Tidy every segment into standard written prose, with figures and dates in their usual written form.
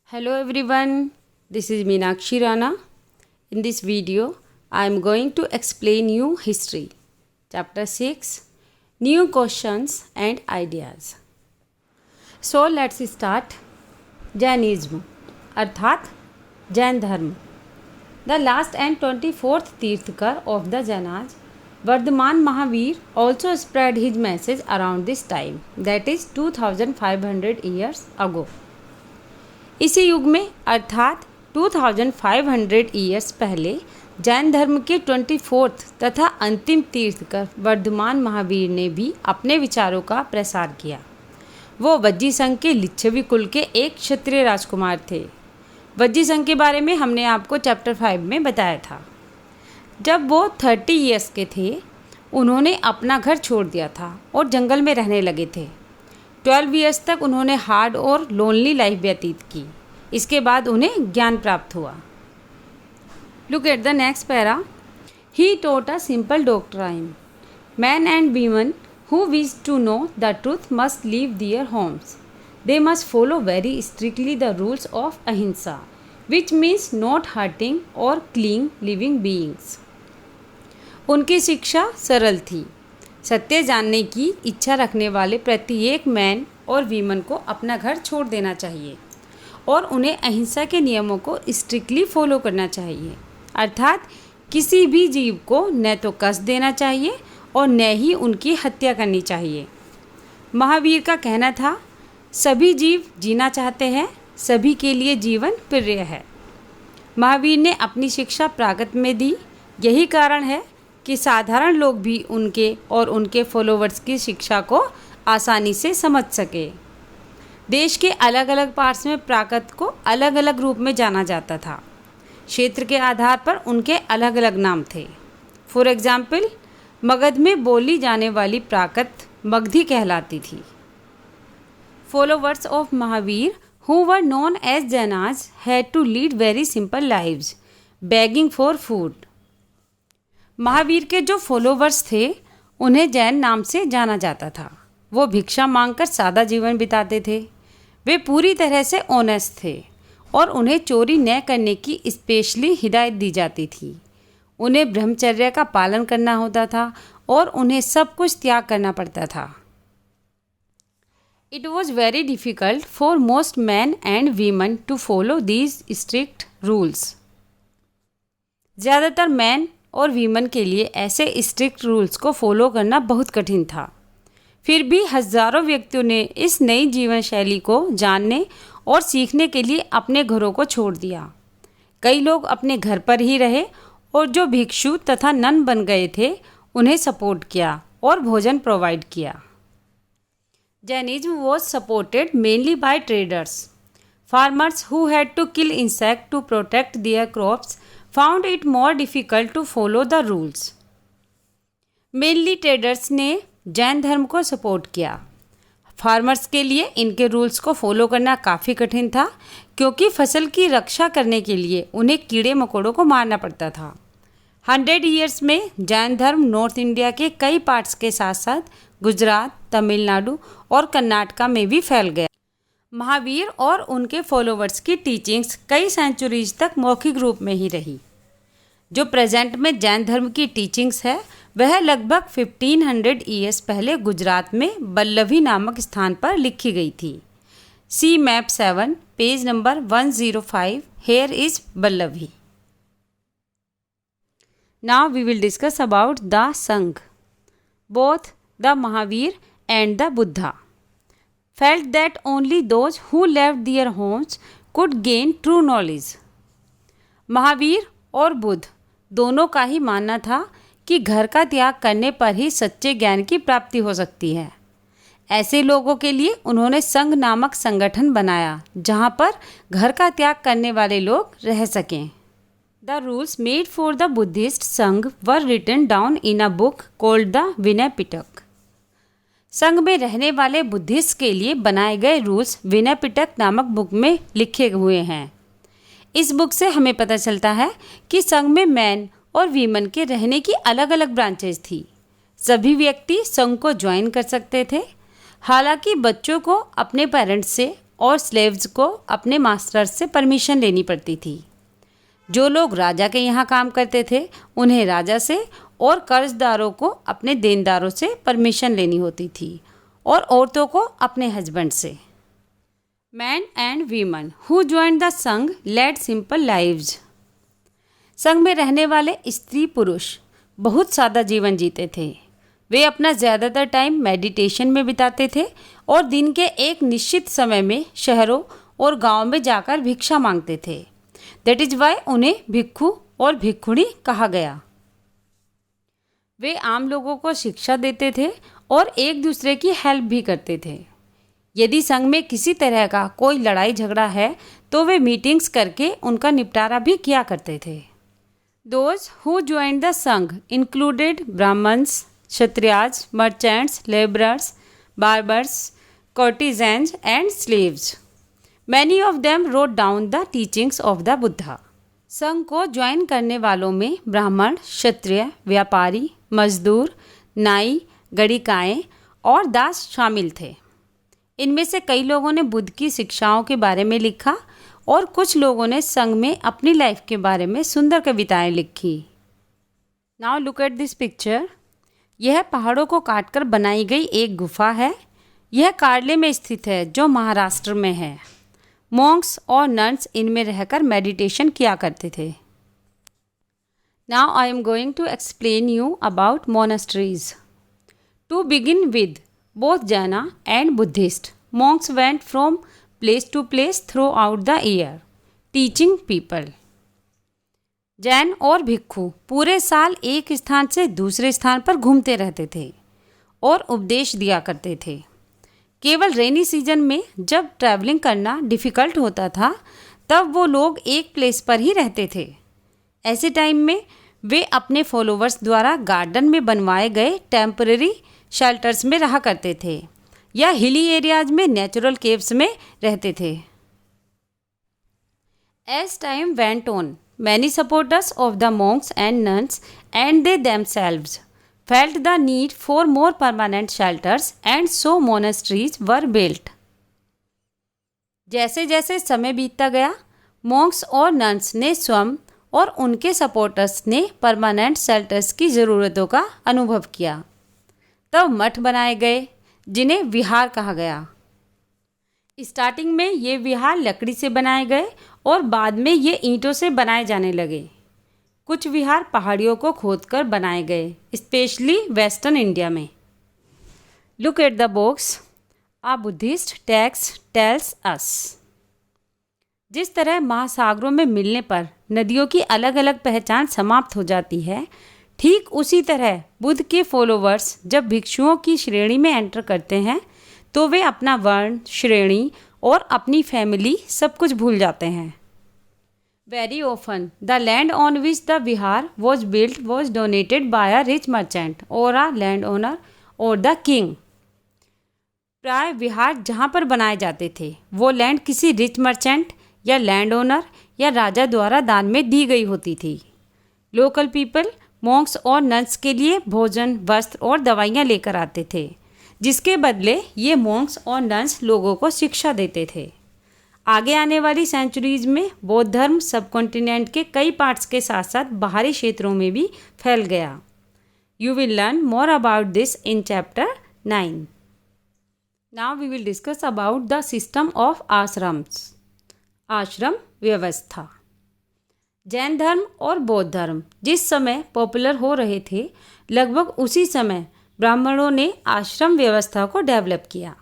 Hello everyone, this is Meenakshi Rana. In this video, I am going to explain you history. Chapter 6, New Questions and Ideas. So let's start. Jainism अर्थात जैन धर्म. The last and 24th Tirthakar of the Jainas, Vardhaman Mahavir also spread his message around this time, that is 2500 years ago. इसी युग में अर्थात 2500 years पहले जैन धर्म के 24th तथा अंतिम तीर्थकर वर्धमान महावीर ने भी अपने विचारों का प्रसार किया. वो वज्जी संघ के लिच्छवी कुल के एक क्षत्रिय राजकुमार थे. वज्जी संघ के बारे में हमने आपको चैप्टर 5 में बताया था. जब वो 30 ईयर्स के थे उन्होंने अपना घर छोड़ दिया था और जंगल में रहने लगे थे. 12 ईयर्स तक उन्होंने हार्ड और लोनली लाइफ व्यतीत की. इसके बाद उन्हें ज्ञान प्राप्त हुआ. Look at the next para. He taught a simple doctrine. Men and women who wish to know the truth must leave their homes. They must follow very strictly the rules of ahimsa, which means not hurting or killing living beings. उनकी शिक्षा सरल थी. सत्य जानने की इच्छा रखने वाले प्रत्येक मैन और वीमन को अपना घर छोड़ देना चाहिए और उन्हें अहिंसा के नियमों को स्ट्रिक्टली फॉलो करना चाहिए. अर्थात किसी भी जीव को न तो कष्ट देना चाहिए और न ही उनकी हत्या करनी चाहिए. महावीर का कहना था, सभी जीव जीना चाहते हैं, सभी के लिए जीवन प्रिय है. महावीर ने अपनी शिक्षा प्राकृत में दी. यही कारण है कि साधारण लोग भी उनके और उनके फॉलोवर्स की शिक्षा को आसानी से समझ सके. देश के अलग अलग पार्ट्स में प्राकृत को अलग अलग रूप में जाना जाता था. क्षेत्र के आधार पर उनके अलग अलग नाम थे. फॉर एग्जाम्पल, मगध में बोली जाने वाली प्राकृत मगधी कहलाती थी. Followers of Mahavira who were known as Jainas had to lead very simple lives, begging for food. Mahavira के जो फॉलोवर्स थे उन्हें जैन नाम से जाना जाता था. वो भिक्षा मांगकर सादा जीवन बिताते थे. वे पूरी तरह से ऑनेस्ट थे और उन्हें चोरी न करने की स्पेशली हिदायत दी जाती थी. उन्हें ब्रह्मचर्य का पालन करना होता था और उन्हें सब कुछ त्याग करना पड़ता था. It was very difficult for most men and women to follow these strict rules. ज़्यादातर मैन और वीमन के लिए ऐसे स्ट्रिक्ट रूल्स को फॉलो करना बहुत कठिन था. फिर भी हज़ारों व्यक्तियों ने इस नई जीवन शैली को जानने और सीखने के लिए अपने घरों को छोड़ दिया. कई लोग अपने घर पर ही रहे और जो भिक्षु तथा नन बन गए थे उन्हें सपोर्ट किया और भोजन प्रोवाइड किया. Jainism was supported mainly by traders. Farmers who had to kill insect to protect their crops found it more difficult to follow the rules. Mainly traders ने जैन धर्म को सपोर्ट किया. फार्मर्स के लिए इनके रूल्स को फॉलो करना काफ़ी कठिन था क्योंकि फसल की रक्षा करने के लिए उन्हें कीड़े मकोड़ों को मारना पड़ता था. 100 ईयर्स में जैन धर्म नॉर्थ इंडिया के कई पार्ट्स के साथ साथ गुजरात, तमिलनाडु और कर्नाटका में भी फैल गया. महावीर और उनके फॉलोवर्स की टीचिंग्स कई सेंचुरीज तक मौखिक रूप में ही रही. जो प्रेजेंट में जैन धर्म की टीचिंग्स है वह लगभग 1500 ईयर्स पहले गुजरात में बल्लभी नामक स्थान पर लिखी गई थी. See map 7 page number 105. Here is Valabhi. Now we will discuss about the sangha. Both the Mahavira and the Buddha felt that only those who left their homes could gain true knowledge. Mahavir और बुद्ध दोनों का ही मानना था कि घर का त्याग करने पर ही सच्चे ज्ञान की प्राप्ति हो सकती है. ऐसे लोगों के लिए उन्होंने संघ नामक संगठन बनाया जहाँ पर घर का त्याग करने वाले लोग रह सकें. The rules made for the Buddhist sangha were written down in a book called the Vinaya Pitaka. संघ में रहने वाले बुद्धिस्ट के लिए बनाए गए रूल्स विनय पिटक नामक बुक में लिखे हुए हैं. इस बुक से हमें पता चलता है कि संघ में मैन और वीमन के रहने की अलग अलग ब्रांचेज थी. सभी व्यक्ति संघ को ज्वाइन कर सकते थे. हालांकि बच्चों को अपने पेरेंट्स से और स्लेव्स को अपने मास्टर्स से परमिशन लेनी पड़ती थी। जो लोग राजा के यहाँ काम करते थे उन्हें राजा से और कर्जदारों को अपने देनदारों से परमिशन लेनी होती थी और औरतों को अपने हस्बैंड से। Man and women who joined the संघ लेड सिंपल लाइव्स। संघ में रहने वाले स्त्री पुरुष बहुत सादा जीवन जीते थे। वे अपना ज़्यादातर टाइम मेडिटेशन में बिताते थे और दिन के एक निश्चित समय में शहरों और गांव में जाकर भिक्षा मांगते थे। दैट इज़ वाई उन्हें भिक्षु और भिक्षुणी कहा गया। वे आम लोगों को शिक्षा देते थे और एक दूसरे की हेल्प भी करते थे। यदि संघ में किसी तरह का कोई लड़ाई झगड़ा है तो वे मीटिंग्स करके उनका निपटारा भी किया करते थे। Those who joined the संघ included Brahmins, Kshatriyas, merchants, laborers, barbers, courtesans and slaves. Many of them wrote down the teachings of the Buddha. संघ को ज्वाइन करने वालों में ब्राह्मण, क्षत्रिय, व्यापारी, मजदूर, नाई, गणिकाएँ और दास शामिल थे। इनमें से कई लोगों ने बुद्ध की शिक्षाओं के बारे में लिखा और कुछ लोगों ने संघ में अपनी लाइफ के बारे में सुंदर कविताएं लिखी। Now look at this picture. यह पहाड़ों को काटकर बनाई गई एक गुफा है। यह कार्ले में स्थित है जो महाराष्ट्र में है। मॉन्क्स और नन्स इनमें रहकर मेडिटेशन किया करते थे। Now I am going to explain you about monasteries. To begin with both Jaina and Buddhist monks went from place to place throughout the year, teaching people. Jain और भिक्षु पूरे साल एक स्थान से दूसरे स्थान पर घूमते रहते थे और उपदेश दिया करते थे। केवल रेनी सीजन में जब ट्रैवलिंग करना डिफ़िकल्ट होता था तब वो लोग एक प्लेस पर ही रहते थे। ऐसे टाइम में वे अपने फॉलोवर्स द्वारा गार्डन में बनवाए गए टेम्पररी शेल्टर्स में रहा करते थे या हिली एरियाज में नेचुरल केव्स में रहते थे। As time went on many supporters of the monks and nuns and they themselves felt the need for more permanent shelters and so monasteries were built. जैसे जैसे समय बीतता गया monks और nuns ने स्वयं और उनके सपोर्टर्स ने परमानेंट शेल्टर्स की ज़रूरतों का अनुभव किया। तब मठ बनाए गए जिन्हें विहार कहा गया। स्टार्टिंग में ये विहार लकड़ी से बनाए गए और बाद में ये ईंटों से बनाए जाने लगे। कुछ विहार पहाड़ियों को खोदकर बनाए गए, स्पेशली वेस्टर्न इंडिया में। Look at the box. A Buddhist text tells us. जिस तरह महासागरों में मिलने पर नदियों की अलग अलग पहचान समाप्त हो जाती है, ठीक उसी तरह बुद्ध के फॉलोवर्स जब भिक्षुओं की श्रेणी में एंटर करते हैं तो वे अपना वर्ण, श्रेणी और अपनी फैमिली सब कुछ भूल जाते हैं। Very often the land on which the Vihar was built was donated bye a rich merchant और अ लैंड ओनर और द किंग। प्राय विहार जहाँ पर बनाए जाते थे वो लैंड किसी रिच मर्चेंट या लैंड ओनर या राजा द्वारा दान में दी गई होती थी। लोकल पीपल मॉन्क्स और नन्स के लिए भोजन, वस्त्र और दवाइयाँ लेकर आते थे, जिसके बदले ये मॉन्क्स और नन्स लोगों को शिक्षा देते थे। आगे आने वाली सेंचुरीज में बौद्ध धर्म सब कॉन्टिनेंट के कई पार्ट्स के साथ साथ बाहरी क्षेत्रों में भी फैल गया। You will learn more about this in chapter 9। Now we will discuss about the system of ashrams. आश्रम व्यवस्था। जैन धर्म और बौद्ध धर्म जिस समय पॉपुलर हो रहे थे, लगभग उसी समय ब्राह्मणों ने आश्रम व्यवस्था को डेवलप किया।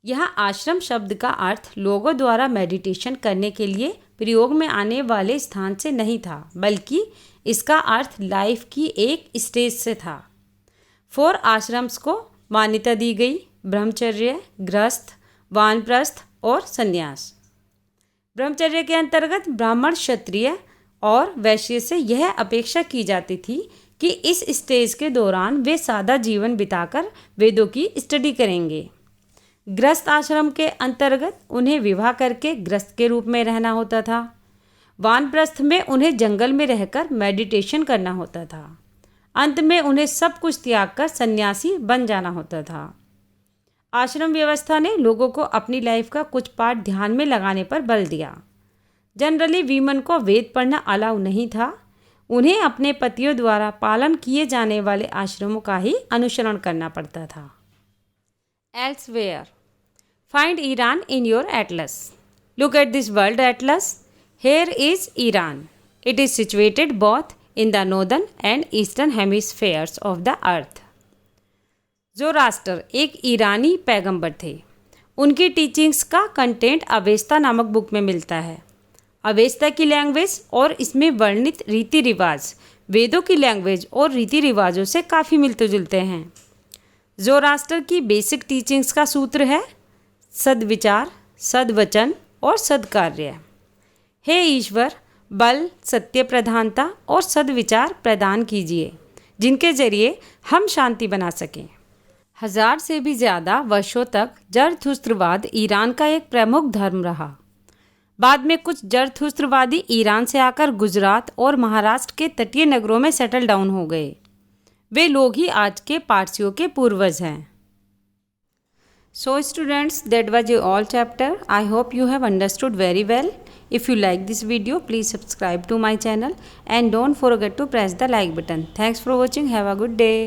यहाँ आश्रम शब्द का अर्थ लोगों द्वारा मेडिटेशन करने के लिए प्रयोग में आने वाले स्थान से नहीं था, बल्कि इसका अर्थ लाइफ की एक स्टेज से था। 4 आश्रम्स को मान्यता दी गई: ब्रह्मचर्य, गृहस्थ, वानप्रस्थ और संन्यास। ब्रह्मचर्य के अंतर्गत ब्राह्मण, क्षत्रिय और वैश्य से यह अपेक्षा की जाती थी कि इस स्टेज के दौरान वे सादा जीवन बिताकर वेदों की स्टडी करेंगे। गृहस्थ आश्रम के अंतर्गत उन्हें विवाह करके गृहस्थ के रूप में रहना होता था। वानप्रस्थ में उन्हें जंगल में रहकर मेडिटेशन करना होता था। अंत में उन्हें सब कुछ त्याग कर सन्यासी बन जाना होता था। आश्रम व्यवस्था ने लोगों को अपनी लाइफ का कुछ पार्ट ध्यान में लगाने पर बल दिया। जनरली वीमन को वेद पढ़ना अलाउ नहीं था। उन्हें अपने पतियों द्वारा पालन किए जाने वाले आश्रमों का ही अनुसरण करना पड़ता था। Elsewhere, find Iran in your Atlas. Look at this world Atlas. Here is Iran. It is situated both in the northern and eastern hemispheres of the earth. ज़ोरास्टर एक ईरानी पैगंबर थे। उनकी टीचिंग्स का कंटेंट अवेस्ता नामक बुक में मिलता है। Avesta की लैंग्वेज और इसमें वर्णित रीति रिवाज वेदों की लैंग्वेज और रीति रिवाजों से काफ़ी मिलते जुलते हैं। ज़ोरास्टर की बेसिक टीचिंग्स का सूत्र है सद्विचार, सद्वचन और सद्कार्य। हे ईश्वर, बल, सत्य प्रधानता और सद्विचार प्रदान कीजिए जिनके जरिए हम शांति बना सकें। 1000 से भी ज़्यादा वर्षों तक जरथुस्त्रवाद ईरान का एक प्रमुख धर्म रहा। बाद में कुछ जरथुस्त्रवादी ईरान से आकर गुजरात और महाराष्ट्र के तटीय नगरों में सेटल डाउन हो गए। वे लोग ही आज के पारसियों के पूर्वज हैं। So students, that was your all chapter. I hope you have understood very well. If you like this video, please subscribe to my channel and don't forget to press the like button. Thanks for watching. Have a good day.